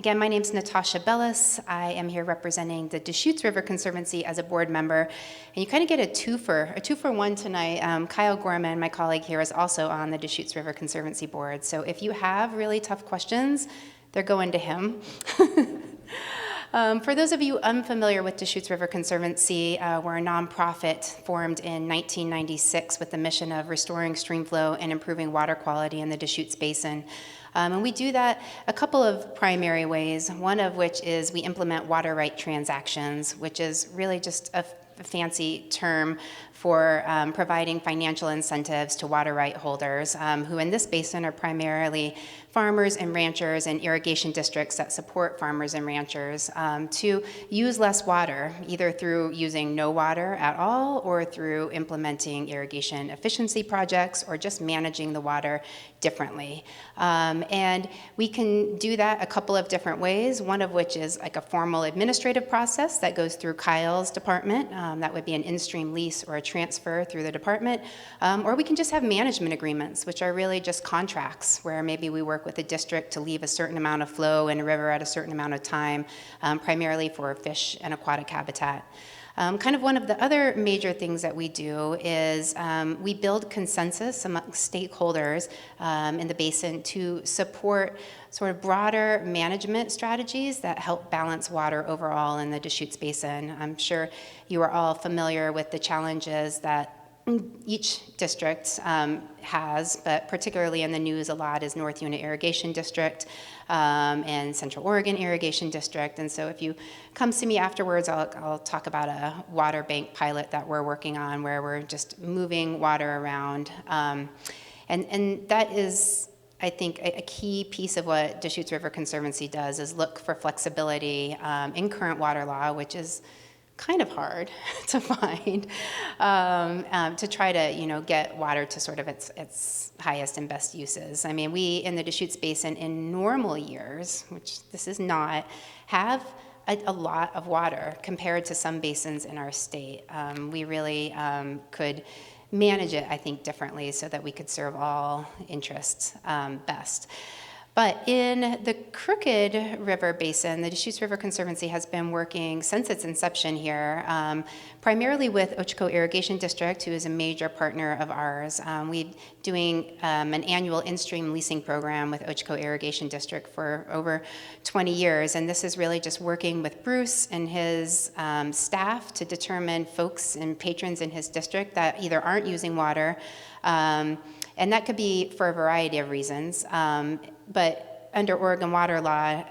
Again, my name's Natasha Bellis. I am here representing the Deschutes River Conservancy as a board member. And you kind of get a two-for-one tonight. Kyle Gorman, my colleague here, is also on the Deschutes River Conservancy board. So if you have really tough questions, they're going to him. For those of you unfamiliar with Deschutes River Conservancy, we're a nonprofit formed in 1996 with the mission of restoring stream flow and improving water quality in the Deschutes Basin. And we do that a couple of primary ways, one of which is we implement water right transactions, which is really just a fancy term for providing financial incentives to water right holders, who in this basin are primarily farmers and ranchers and irrigation districts that support farmers and ranchers to use less water, either through using no water at all or through implementing irrigation efficiency projects or just managing the water differently. And we can do that a couple of different ways, one of which is like a formal administrative process that goes through Kyle's department. That would be an in-stream lease or a transfer through the department. Or we can just have management agreements, which are really just contracts where maybe we work with a district to leave a certain amount of flow in a river at a certain amount of time, primarily for fish and aquatic habitat. Kind of one of the other major things that we do is we build consensus among stakeholders in the basin to support sort of broader management strategies that help balance water overall in the Deschutes Basin. I'm sure you are all familiar with the challenges that each district has, but particularly in the news a lot is North Unit Irrigation District and Central Oregon Irrigation District. And so if you come see me afterwards, I'll talk about a water bank pilot that we're working on where we're just moving water around. And that is, I think, a key piece of what Deschutes River Conservancy does is look for flexibility in current water law, which is kind of hard to find, to try to, get water to sort of its highest and best uses. I mean, we in the Deschutes Basin in normal years, which this is not, have a lot of water compared to some basins in our state. We really could manage it, I think, differently so that we could serve all interests best. But in the Crooked River Basin, the Deschutes River Conservancy has been working since its inception here, primarily with Ochco Irrigation District, who is a major partner of ours. We're doing an annual in-stream leasing program with Ochco Irrigation District for over 20 years, and this is really just working with Bruce and his staff to determine folks and patrons in his district that either aren't using water, and that could be for a variety of reasons. But under Oregon water law,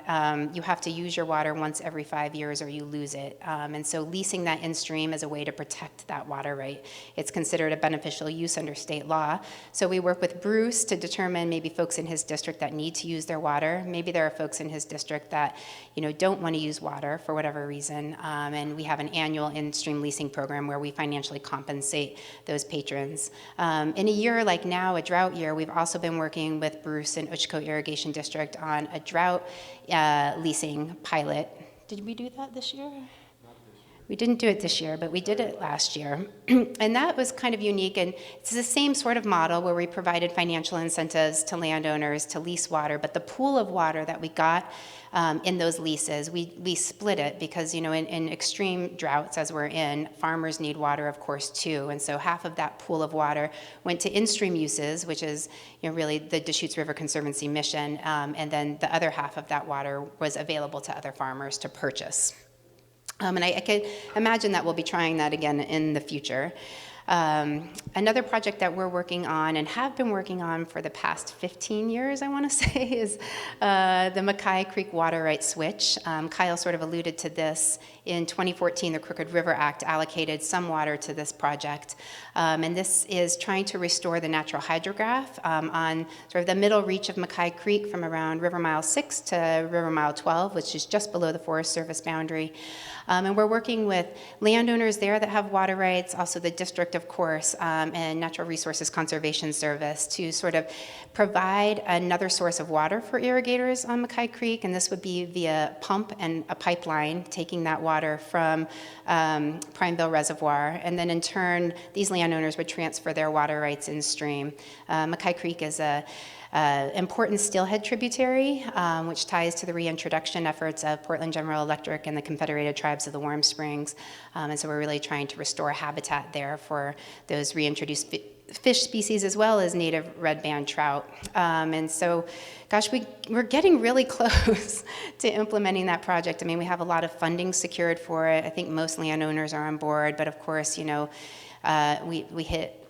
you have to use your water once every 5 years or you lose it. And so leasing that in-stream is a way to protect that water right. It's considered a beneficial use under state law. So we work with Bruce to determine maybe folks in his district that need to use their water. Maybe there are folks in his district that don't want to use water for whatever reason. And we have an annual in-stream leasing program where we financially compensate those patrons. In a year like now, a drought year, we've also been working with Bruce and Ochco Irrigation District on a drought leasing pilot. Did we do that this year? We didn't do it this year, but we did it last year. And that was kind of unique, and it's the same sort of model where we provided financial incentives to landowners to lease water, but the pool of water that we got in those leases, we split it because, in extreme droughts as we're in, farmers need water, of course, too. And so half of that pool of water went to in-stream uses, which is, really the Deschutes River Conservancy mission, and then the other half of that water was available to other farmers to purchase. And I can imagine that we'll be trying that again in the future. Another project that we're working on and have been working on for the past 15 years, I want to say, is the Mackay Creek Water Rights Switch. Kyle sort of alluded to this. In 2014, the Crooked River Act allocated some water to this project. And this is trying to restore the natural hydrograph on sort of the middle reach of Mackay Creek from around River Mile 6 to River Mile 12, which is just below the Forest Service boundary. And we're working with landowners there that have water rights, also the district, of course, and Natural Resources Conservation Service to sort of provide another source of water for irrigators on Mackay Creek. And this would be via pump and a pipeline taking that water from Prineville Reservoir. And then in turn, these landowners would transfer their water rights in stream. Mackay Creek is a important steelhead tributary, which ties to the reintroduction efforts of Portland General Electric and the Confederated Tribes of the Warm Springs. And so we're really trying to restore habitat there for those reintroduced fish species as well as native red band trout. And so, gosh, we're getting really close to implementing that project. I mean, we have a lot of funding secured for it. I think most landowners are on board, but of course, we hit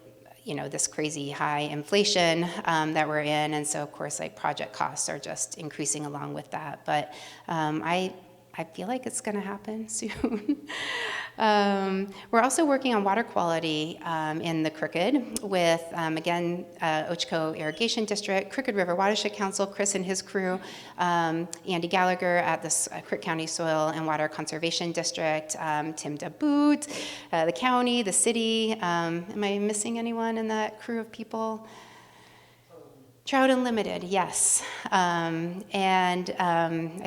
this crazy high inflation that we're in, and so of course, like project costs are just increasing along with that. But I feel like it's going to happen soon. We're also working on water quality in the Crooked with, again, Ochoco Irrigation District, Crooked River Watershed Council, Chris and his crew, Andy Gallagher at the Crook County Soil and Water Conservation District, Tim DeBoot, the county, the city. Am I missing anyone in that crew of people? Trout Unlimited, yes. I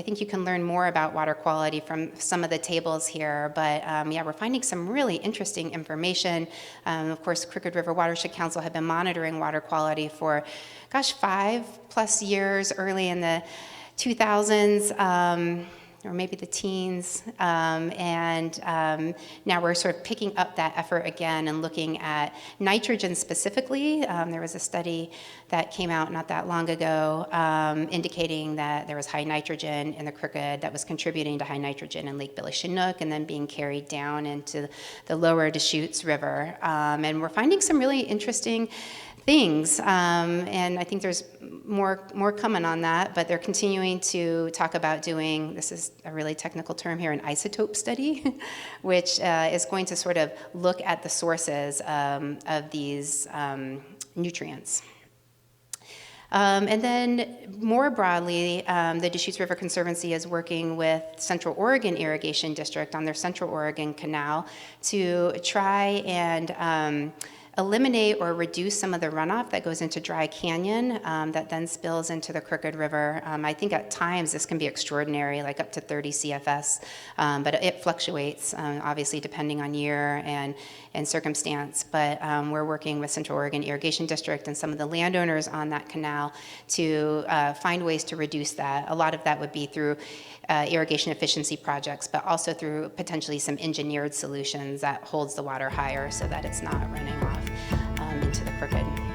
think you can learn more about water quality from some of the tables here, but yeah, we're finding some really interesting information. Of course, Crooked River Watershed Council had been monitoring water quality for, 5+ years, early in the 2000s. Or maybe the teens, now we're sort of picking up that effort again and looking at nitrogen specifically. There was a study that came out not that long ago indicating that there was high nitrogen in the Crooked that was contributing to high nitrogen in Lake Billy Chinook and then being carried down into the lower Deschutes River. And we're finding some really interesting things, and I think there's more coming on that, but they're continuing to talk about doing, this is a really technical term here, an isotope study, which is going to sort of look at the sources of these nutrients. And then more broadly, the Deschutes River Conservancy is working with Central Oregon Irrigation District on their Central Oregon Canal to try and eliminate or reduce some of the runoff that goes into Dry Canyon that then spills into the Crooked River. I think at times this can be extraordinary, like up to 30 CFS, but it fluctuates, obviously, depending on year and circumstance. But we're working with Central Oregon Irrigation District and some of the landowners on that canal to find ways to reduce that. A lot of that would be through irrigation efficiency projects, but also through potentially some engineered solutions that holds the water higher so that it's not running off into the Crooked.